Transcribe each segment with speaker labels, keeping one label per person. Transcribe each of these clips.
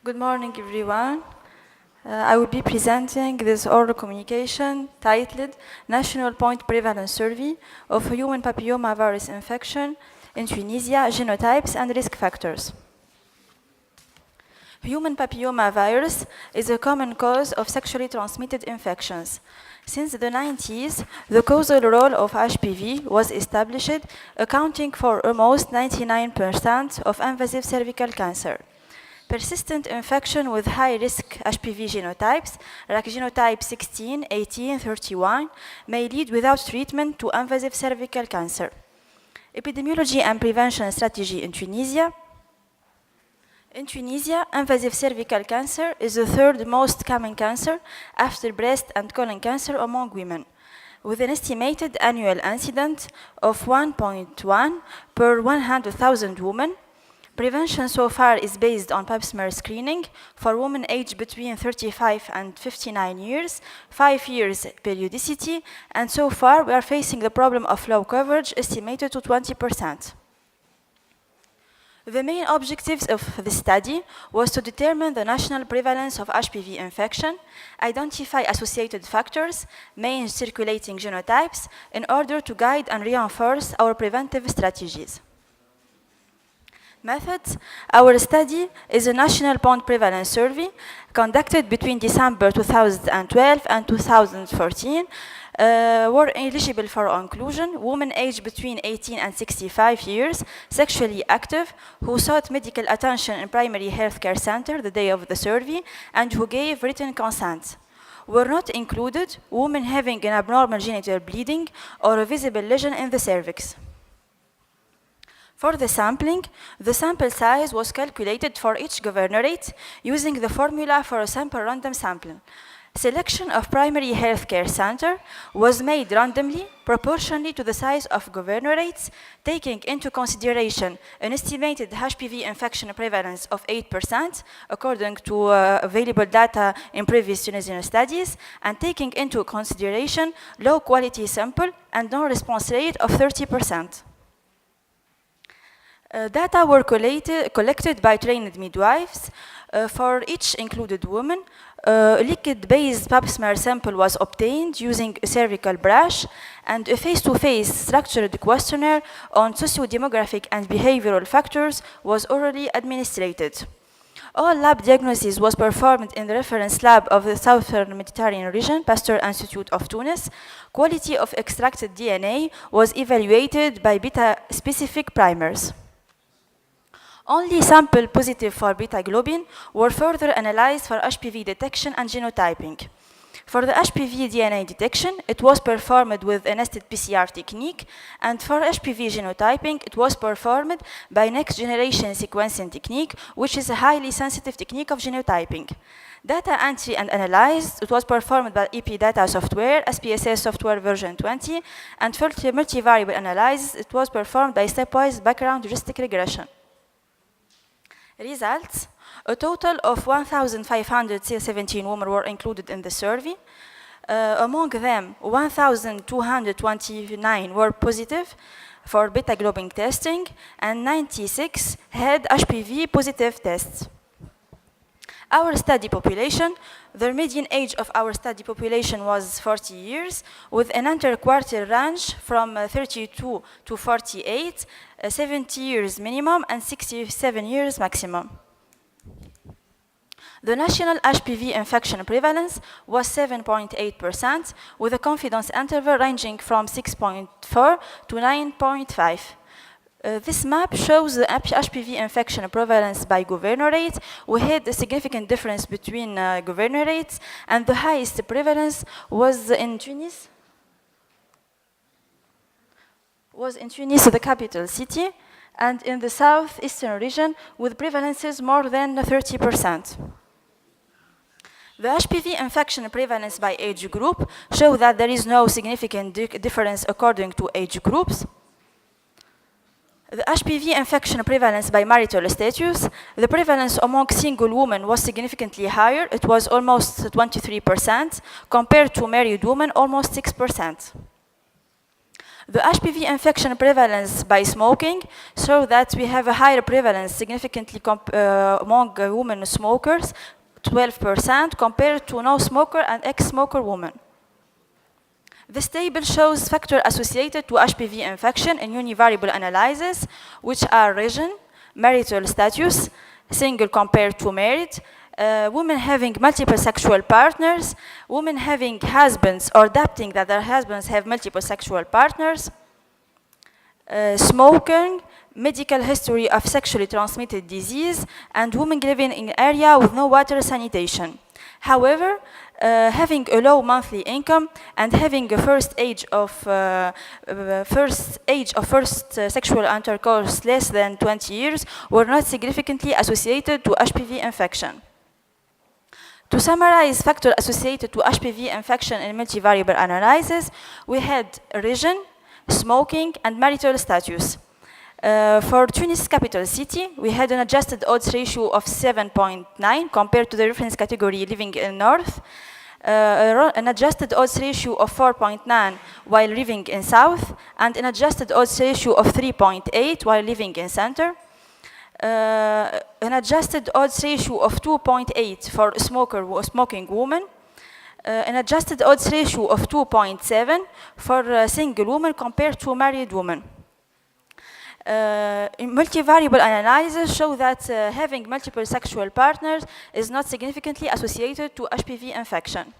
Speaker 1: Good morning, everyone. I will be presenting this oral communication titled National Point Prevalence Survey of Human Papillomavirus Infection in Tunisia, Genotypes and Risk Factors. Human papillomavirus is a common cause of sexually transmitted infections. Since the 90s, the causal role of HPV was established, accounting for almost 99% of invasive cervical cancer. Persistent infection with high-risk HPV genotypes, like genotype 16, 18, 31, may lead without treatment to invasive cervical cancer. Epidemiology and prevention strategy in Tunisia. In Tunisia, invasive cervical cancer is the third most common cancer after breast and colon cancer among women, with an estimated annual incidence of 1.1 per 100,000 women. Prevention so far is based on pap smear screening for women aged between 35 and 59 years, 5 years periodicity, and so far we are facing the problem of low coverage estimated to 20%. The main objectives of the study was to determine the national prevalence of HPV infection, identify associated factors, main circulating genotypes, in order to guide and reinforce our preventive strategies. Methods. Our study is a national point prevalence survey conducted between December 2012 and 2014. Were eligible for inclusion women aged between 18 and 65 years, sexually active, who sought medical attention in primary healthcare center the day of the survey, and who gave written consent. Were not included women having an abnormal genital bleeding or a visible lesion in the cervix. For the sampling, the sample size was calculated for each governorate using the formula for a sample random sampling. Selection of primary healthcare center was made randomly, proportionally to the size of governorates, taking into consideration an estimated HPV infection prevalence of 8%, according to available data in previous Tunisian studies, and taking into consideration low quality sample and non-response rate of 30%. Data were collected by trained midwives. For each included woman, a liquid-based pap smear sample was obtained using a cervical brush, and a face-to-face structured questionnaire on socio-demographic and behavioral factors was orally administered. All lab diagnosis was performed in the reference lab of the Southern Mediterranean region, Pasteur Institute of Tunis. Quality of extracted DNA was evaluated by beta-specific primers. Only samples positive for beta globin were further analyzed for HPV detection and genotyping. For the HPV DNA detection, it was performed with a nested PCR technique, and for HPV genotyping, it was performed by next-generation sequencing technique, which is a highly sensitive technique of genotyping. Data entry and analysis, it was performed by EP Data Software, SPSS Software version 20, and for multivariable analysis, it was performed by stepwise background heuristic regression. Results. A total of 1,517 women were included in the survey. Among them, 1,229 were positive for beta globin testing, and 96 had HPV positive tests. Our study population, the median age of our study population was 40 years, with an interquartile range from 32 to 48, 70 years minimum, and 67 years maximum. The national HPV infection prevalence was 7.8%, with a confidence interval ranging from 6.4 to 9.5. This map shows the HPV infection prevalence by governorate. We had a significant difference between governorates, and the highest prevalence was in Tunis. The capital city, and in the southeastern region, with prevalences more than 30%. The HPV infection prevalence by age group show that there is no significant difference according to age groups. The HPV infection prevalence by marital status, the prevalence among single women was significantly higher. It was almost 23%, compared to married women, almost 6%. The HPV infection prevalence by smoking show that we have a higher prevalence significantly among women smokers, 12% compared to no smoker and ex-smoker women. This table shows factors associated to HPV infection in univariable analysis, which are region, marital status, single compared to married, women having multiple sexual partners, women having husbands or doubting that their husbands have multiple sexual partners, smoking, medical history of sexually transmitted disease, and women living in an area with no water sanitation. However, having a low monthly income and having a first age of sexual intercourse less than 20 years were not significantly associated to HPV infection. To summarize factors associated to HPV infection in multivariable analysis, we had region, smoking, and marital status. For Tunis capital city, we had an adjusted odds ratio of 7.9 compared to the reference category living in north, an adjusted odds ratio of 4.9 while living in south, and an adjusted odds ratio of 3.8 while living in center. An adjusted odds ratio of 2.8 for a smoking woman, an adjusted odds ratio of 2.7 for a single woman compared to a married woman. Multivariable analysis show that having multiple sexual partners is not significantly associated to HPV infection.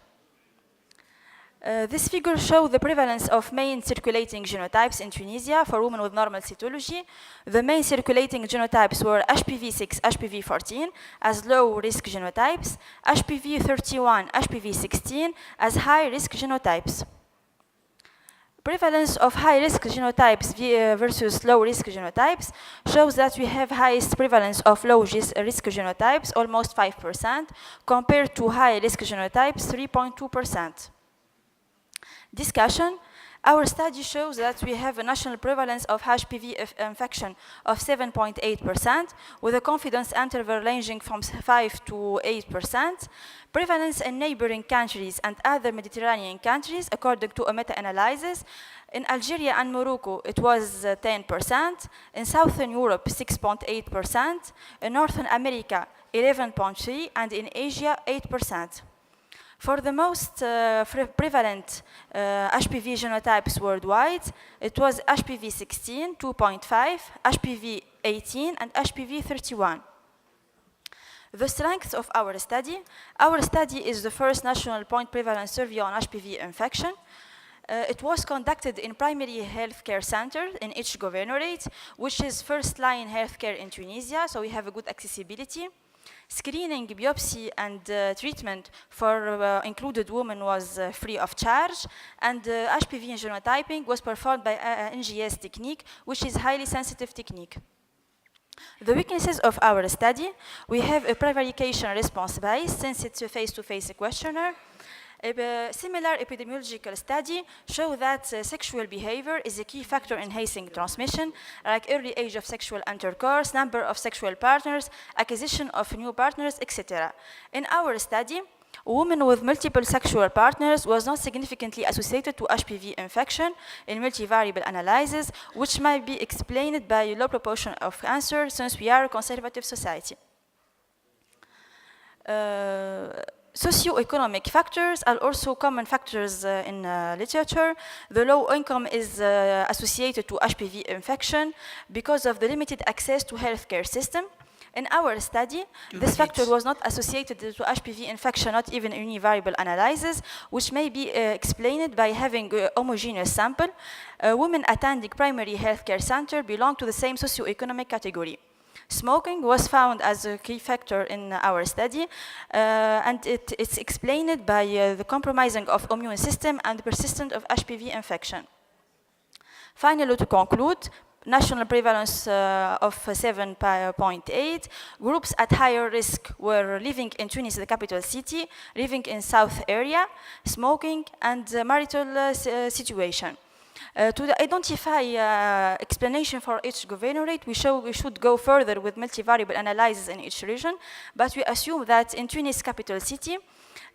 Speaker 1: This figure shows the prevalence of main circulating genotypes in Tunisia for women with normal cytology. The main circulating genotypes were HPV6, HPV14 as low-risk genotypes, HPV31, HPV16 as high-risk genotypes. Prevalence of high-risk genotypes versus low-risk genotypes shows that we have highest prevalence of low-risk genotypes, almost 5%, compared to high-risk genotypes, 3.2%. Discussion. Our study shows that we have a national prevalence of HPV infection of 7.8%, with a confidence interval ranging from 5 to 8%. Prevalence in neighboring countries and other Mediterranean countries, according to a meta-analysis. In Algeria and Morocco, it was 10%. In Southern Europe, 6.8%. In Northern America, 11.3%, and in Asia, 8%. For the most prevalent HPV genotypes worldwide, it was HPV16, 2.5, HPV18, and HPV31. The strengths of our study is the first national point prevalence survey on HPV infection. It was conducted in primary healthcare centers in each governorate, which is first-line healthcare in Tunisia, so we have a good accessibility. Screening, biopsy, and treatment for included women was free of charge, and HPV genotyping was performed by NGS technique, which is highly sensitive technique. The weaknesses of our study: we have a prevarication response bias since it's a face-to-face questionnaire. A similar epidemiological study show that sexual behavior is a key factor in enhancing transmission, like early age of sexual intercourse, number of sexual partners, acquisition of new partners, etc. In our study, women with multiple sexual partners was not significantly associated to HPV infection in multivariable analysis, which might be explained by a low proportion of answers since we are a conservative society. Socioeconomic factors are also common factors in literature. The low income is associated to HPV infection because of the limited access to healthcare system. In our study, this factor was not associated to HPV infection, not even in univariable analysis, which may be explained by having a homogeneous sample. Women attending primary healthcare center belong to the same socioeconomic category. Smoking was found as a key factor in our study, and it's explained by the compromising of immune system and the persistence of HPV infection. Finally, to conclude, national prevalence of 7.8. Groups at higher risk were living in Tunis, the capital city, living in south area, smoking, and marital situation. To identify explanation for each governorate, we should go further with multivariable analysis in each region, but we assume that in Tunis capital city,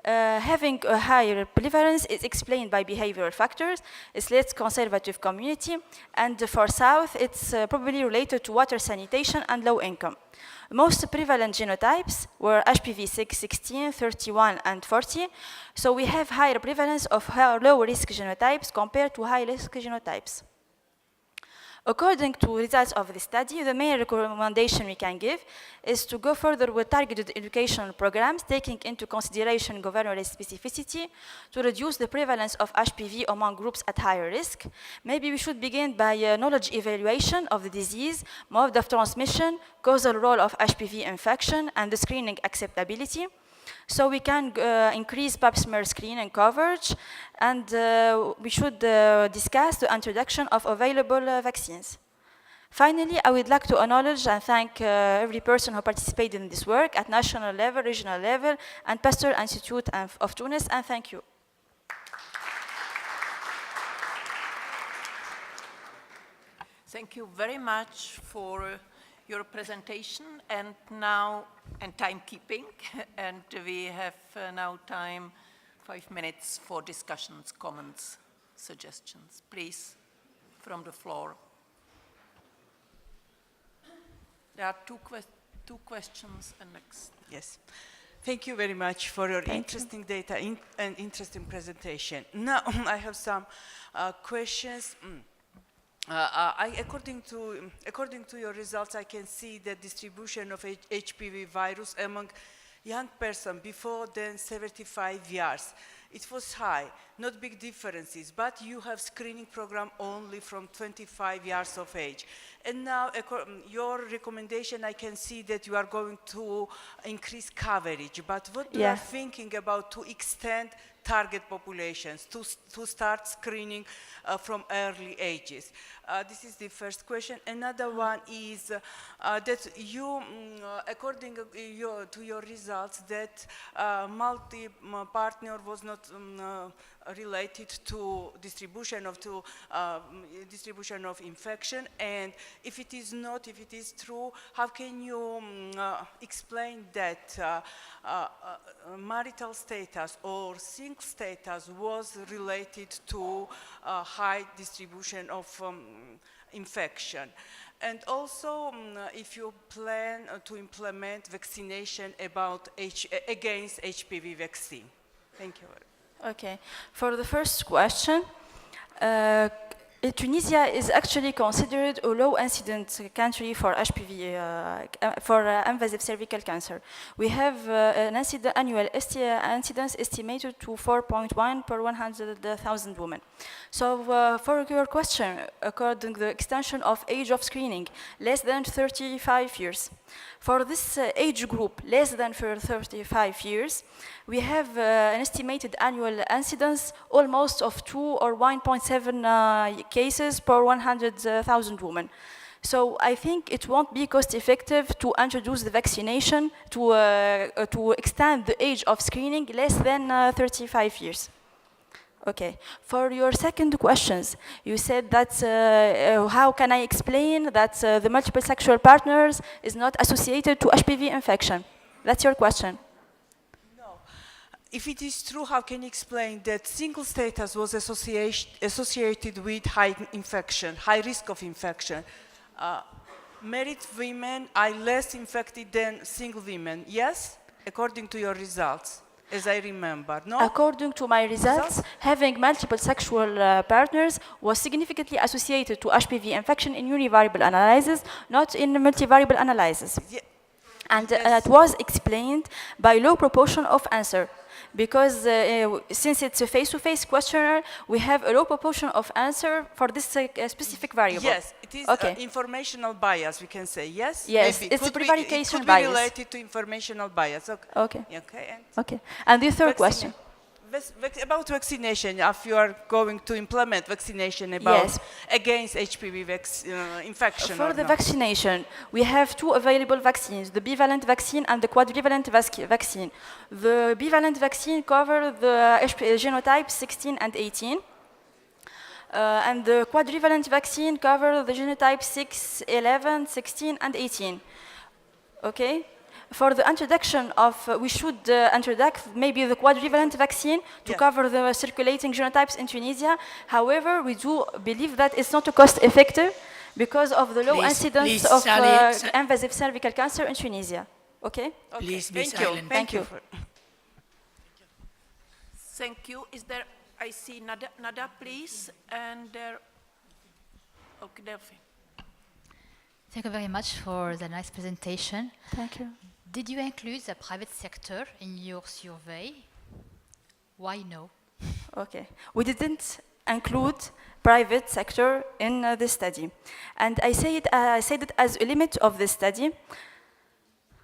Speaker 1: having a higher prevalence is explained by behavioral factors. It's less conservative community, and for South, it's probably related to water sanitation and low income. Most prevalent genotypes were HPV 6, 16, 31, and 40. So we have higher prevalence of low-risk genotypes compared to high-risk genotypes. According to results of the study, the main recommendation we can give is to go further with targeted educational programs, taking into consideration governorate specificity to reduce the prevalence of HPV among groups at higher risk. Maybe we should begin by knowledge evaluation of the disease, mode of transmission, causal role of HPV infection, and the screening acceptability. So we can increase pap smear screening coverage, and we should discuss the introduction of available vaccines. Finally, I would like to acknowledge and thank every person who participated in this work at national level, regional level, and Pasteur Institute of Tunis, and thank you.
Speaker 2: Thank you very much for your presentation, and now, and timekeeping, and we have now time, 5 minutes for discussions, comments, suggestions. Please, from the floor. There are two questions, and next.
Speaker 3: Yes. Thank you very much for your interesting data and interesting presentation. Now, I have some questions. According to your results, I can see the distribution of HPV virus among young person before than 75 years. It was high, not big differences, but you have screening program only from 25 years of age. And now, your recommendation, I can see that you are going to increase coverage, but what you are thinking about to extend target populations, to start screening from early ages? This is the first question. Another one is that you, according to your results, that multi-partner was not related to distribution of infection, and if it is not, if it is true, how can you explain that marital status or single status was related to high distribution of infection? And also, if you plan to implement vaccination against HPV vaccine. Thank you.
Speaker 1: Okay, for the first question, Tunisia is actually considered a low incident country for HPV, invasive cervical cancer. We have an annual incidence estimated to 4.1 per 100,000 women. So for your question, according to the extension of age of screening, less than 35 years. For this age group, less than 35 years, we have an estimated annual incidence almost of 2 or 1.7 cases per 100,000 women. So I think it won't be cost effective to introduce the vaccination to extend the age of screening less than 35 years. Okay, for your second questions, you said that how can I explain that the multiple sexual partners is not associated to HPV infection? That's your question.
Speaker 3: No. If it is true, how can you explain that single status was associated with high infection, high risk of infection? Married women are less infected than single women, yes? According to your results. As I remember, no?
Speaker 1: According to my results, having multiple sexual partners was significantly associated to HPV infection in univariable analysis, not in multivariable analysis. Yeah. And it was explained by low proportion of answer. Because since it's a face-to-face questionnaire, we have a low proportion of answer for this specific variable.
Speaker 3: Yes, it is informational bias, we can say, yes?
Speaker 1: Yes,
Speaker 3: maybe.
Speaker 1: it's a prevarication
Speaker 3: bias. It could
Speaker 1: bias.
Speaker 3: be related to informational bias. Okay.
Speaker 1: Okay. And the third question?
Speaker 3: About vaccination, if you are going to implement vaccination against HPV infection.
Speaker 1: For the vaccination, we have two available vaccines, the bivalent vaccine and the quadrivalent vaccine. The bivalent vaccine covers the genotype 16 and 18. And the quadrivalent vaccine covers the genotype 6, 11, 16, and 18. Okay? For the introduction of, we should introduce maybe the quadrivalent vaccine to
Speaker 3: Yeah.
Speaker 1: cover the circulating genotypes in Tunisia. However, we do believe that it's not cost effective because of the low incidence of invasive cervical cancer in Tunisia. Okay?
Speaker 3: Okay,
Speaker 4: Please be
Speaker 3: thank you.
Speaker 4: silent.
Speaker 1: Thank you.
Speaker 2: Thank you. Is there, I see Nada, please, and there, okay, Delphi.
Speaker 5: Thank you very much for the nice presentation.
Speaker 1: Thank you.
Speaker 5: Did you include the private sector in your survey? Why no?
Speaker 1: Okay. We didn't include private sector in this study. And I said it as a limit of this study.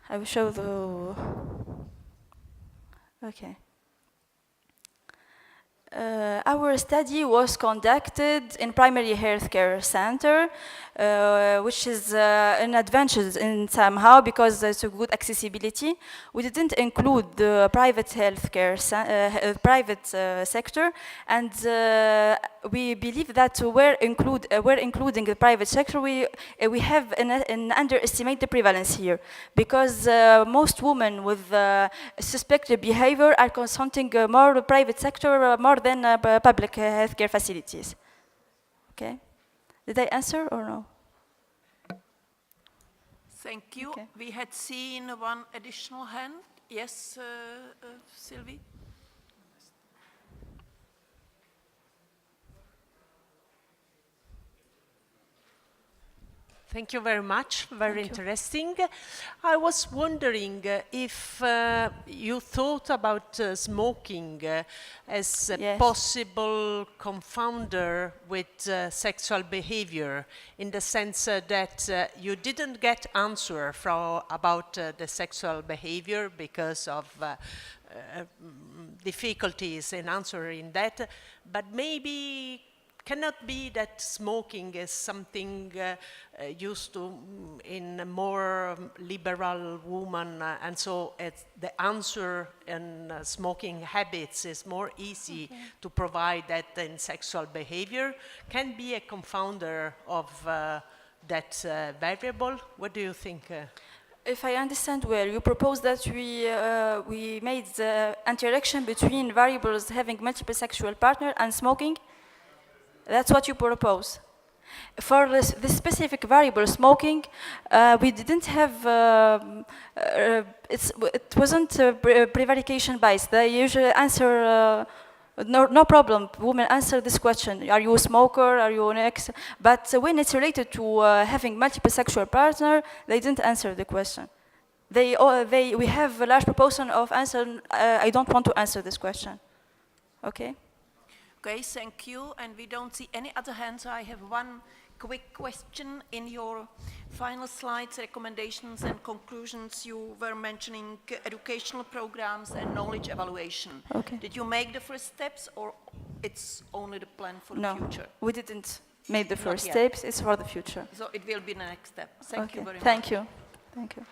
Speaker 1: I will show the... Okay. Our study was conducted in primary healthcare center, which is an advantage in somehow because there's a good accessibility. We didn't include the private healthcare sector, and we believe that we're including the private sector. We have an underestimated prevalence here because most women with suspected behavior are consulting more private sector more than public healthcare facilities. Okay, did I answer or no?
Speaker 2: Thank you.
Speaker 1: Okay.
Speaker 2: We had seen one additional hand. Yes, Sylvie?
Speaker 6: Thank you very much. Very interesting. I was wondering if you thought about smoking as a
Speaker 1: Yes.
Speaker 6: possible confounder with sexual behavior, in the sense that you didn't get answer about the sexual behavior because of difficulties in answering that, but maybe cannot be that smoking is something used to in a more liberal woman, and so the answer in smoking habits is more easy to provide that in sexual behavior, can be a confounder of that variable. What do you think?
Speaker 1: If I understand well, you propose that we made the interaction between variables having multiple sexual partner and smoking. That's what you propose. For this specific variable, smoking, we didn't have, it wasn't prevarication bias. They usually answer, no problem, women answer this question. Are you a smoker, are you an ex? But when it's related to having multiple sexual partner, they didn't answer the question. We have a large proportion of answer, I don't want to answer this question. Okay?
Speaker 2: Okay, thank you. And we don't see any other hands. So I have one quick question. In your final slides, recommendations and conclusions, you were mentioning educational programs and knowledge evaluation.
Speaker 1: Okay.
Speaker 2: Did you make the first steps, or it's only the plan for the
Speaker 1: No,
Speaker 2: future?
Speaker 1: we didn't make the first
Speaker 2: yet.
Speaker 1: steps. It's for the future.
Speaker 2: So it will be the next step. Thank you very much.
Speaker 1: Thank you. Thank you.